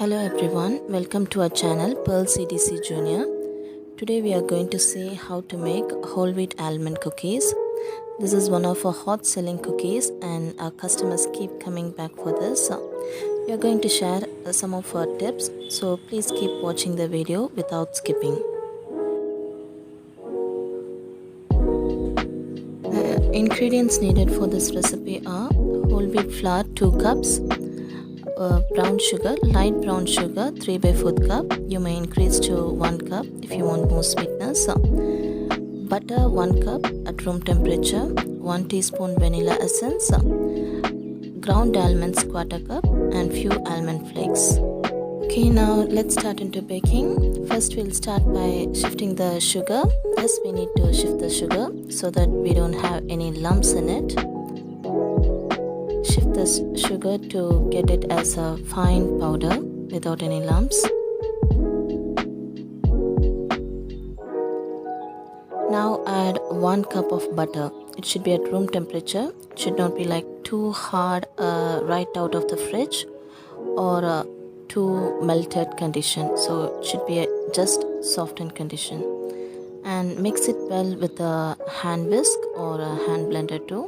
Hello everyone, welcome to our channel Pearl CDC Junior. Today we are going to see how to make whole wheat almond cookies. This is one of our hot selling cookies and our customers keep coming back for this. We are going to share some of our tips, so please keep watching the video without skipping. The ingredients needed for this recipe are whole wheat flour 2 cups, brown sugar, light brown sugar 3/4 cup. You may increase to 1 cup if you want more sweetness. Butter 1 cup at room temperature, 1 teaspoon vanilla essence, ground almonds 1/4 cup, and few almond flakes. Okay, now let's start into baking. First we'll start by shifting the sugar. Yes, we need to shift the sugar so that we don't have any lumps in it. Shift the sugar to get it as a fine powder without any lumps. Now add 1 cup of butter. It should be at room temperature. It should not be like too hard right out of the fridge or too melted condition. So it should be just softened condition. And mix it well with a hand whisk or a hand blender too.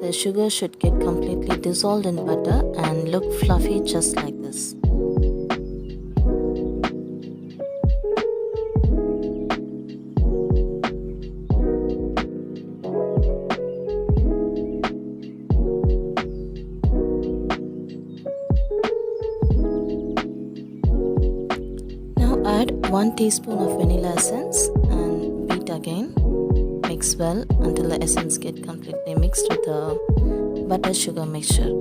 The sugar should get completely dissolved in butter and look fluffy just like this. Now add 1 teaspoon of vanilla essence and beat again. Mix well until the essence get completely mixed with the butter sugar mixture.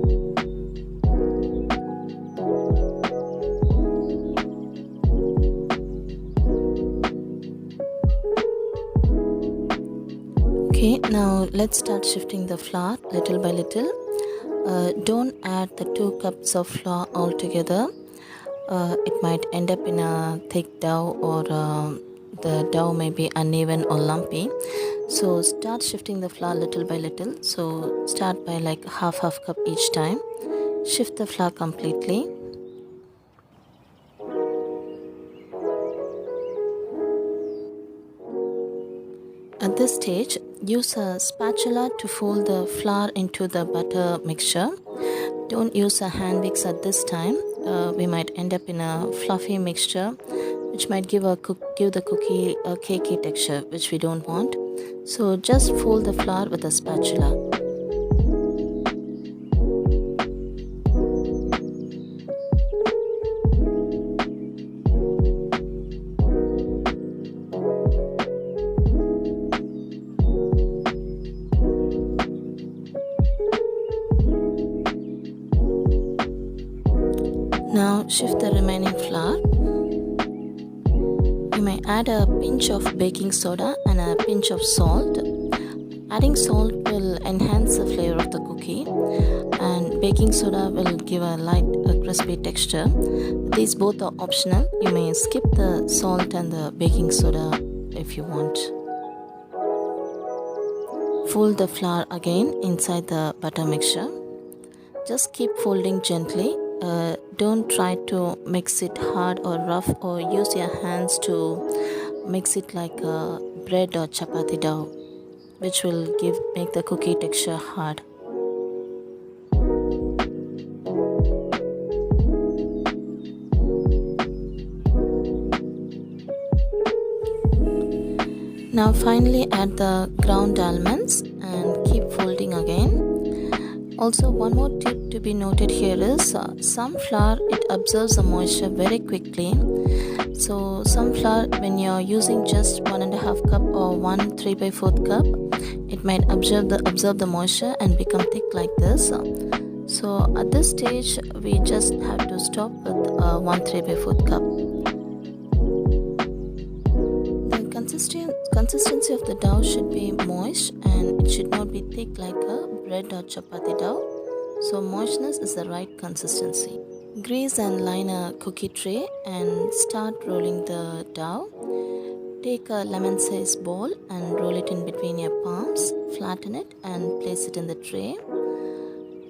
Okay, now let's start shifting the flour little by little. Don't add the 2 cups of flour all together. It might end up in a thick dough or the dough may be uneven or lumpy. So start shifting the flour little by little. So start by like half cup each time. Shift the flour completely. At this stage, use a spatula to fold the flour into the butter mixture. Don't use a hand mix at this time. We might end up in a fluffy mixture which might give the cookie a cakey texture, which we don't want. So just fold the flour with a spatula. Now shift the remaining flour. You may add a pinch of baking soda and a pinch of salt. Adding salt will enhance the flavor of the cookie and baking soda will give a light crispy texture. These both are optional. You may skip the salt and the baking soda if you want. Fold the flour again inside the butter mixture. Just keep folding gently. Don't try to mix it hard or rough or use your hands to mix it like a bread or chapati dough, which will make the cookie texture hard. Now finally add the ground almonds and keep folding again. Also, one more tip to be noted here is some flour, it absorbs the moisture very quickly. So some flour, when you're using just 1.5 cup or 1 3/4 cup, it might absorb the moisture and become thick like this. So at this stage, we just have to stop with 1 3/4 cup. The consistency of the dough should be moist and it should not be thick like a bread or chapati dough. So moistness is the right consistency. Grease and line a cookie tray and start rolling the dough. Take a lemon sized bowl and roll it in between your palms. Flatten it and place it in the tray.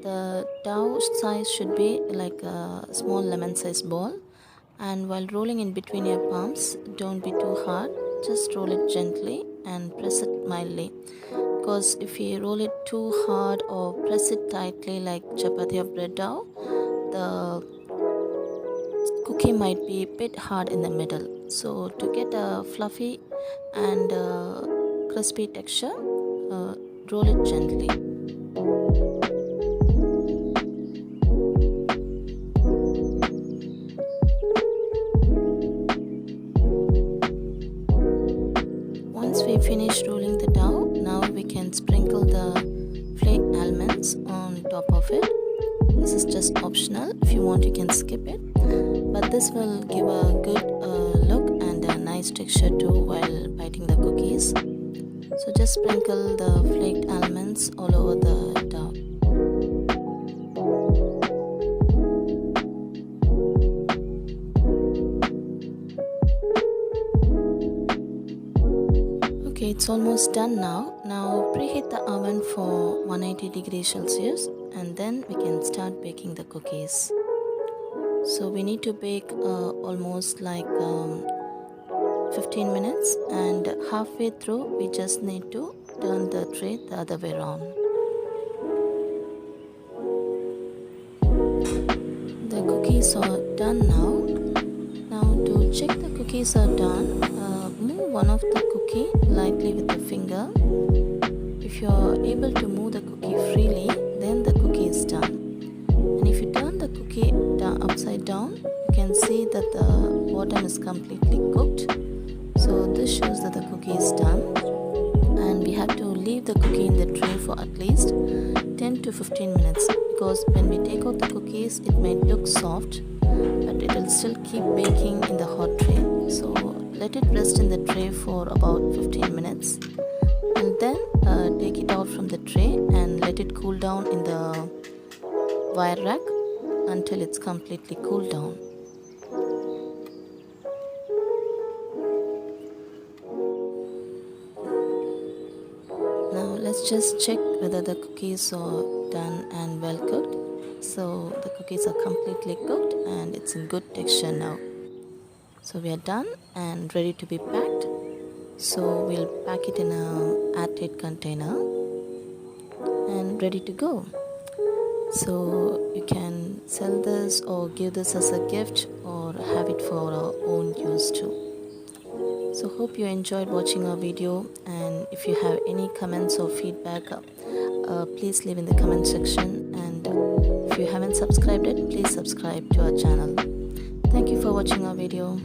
The dough size should be like a small lemon sized ball, and while rolling in between your palms, don't be too hard, just roll it gently and press it mildly, because if you roll it too hard or press it tightly like chapati or bread dough, the cookie might be a bit hard in the middle. So to get a fluffy and crispy texture, roll it gently. Once we finish rolling the dough, now we can sprinkle the flaked almonds on top of it. This is just optional. If you want, you can skip it, but this will give a good look and a nice texture too while biting the cookies. So just sprinkle the flaked almonds all over the dough. Okay, it's almost done now. Now preheat the oven for 180 degrees Celsius, and then we can start baking the cookies. So we need to bake almost like 15 minutes, and halfway through we just need to turn the tray the other way around. The cookies are done now. Now to check the cookies are done, move one of the cookie lightly with the finger. If you are able to move the cookie freely, then the cookie is done. And if you turn the cookie upside down, you can see that the bottom is completely cooked. So this shows that the cookie is done, and we have to leave the cookie in the tray for at least 10 to 15 minutes, because when we take out the cookies, it may look soft, but it will still keep baking in the hot tray. So let it rest in the tray for about 15 minutes, and then take it out from the tray and let it cool down in the wire rack until it's completely cooled down. Now let's just check whether the cookies are done and well cooked. So the cookies are completely cooked and it's in good texture now. So we are done and ready to be packed. So we'll pack it in a airtight container and ready to go. So you can sell this or give this as a gift or have it for our own use too. So hope you enjoyed watching our video, and if you have any comments or feedback, please leave in the comment section, and if you haven't subscribed yet, please subscribe to our channel. Thank you for watching our video.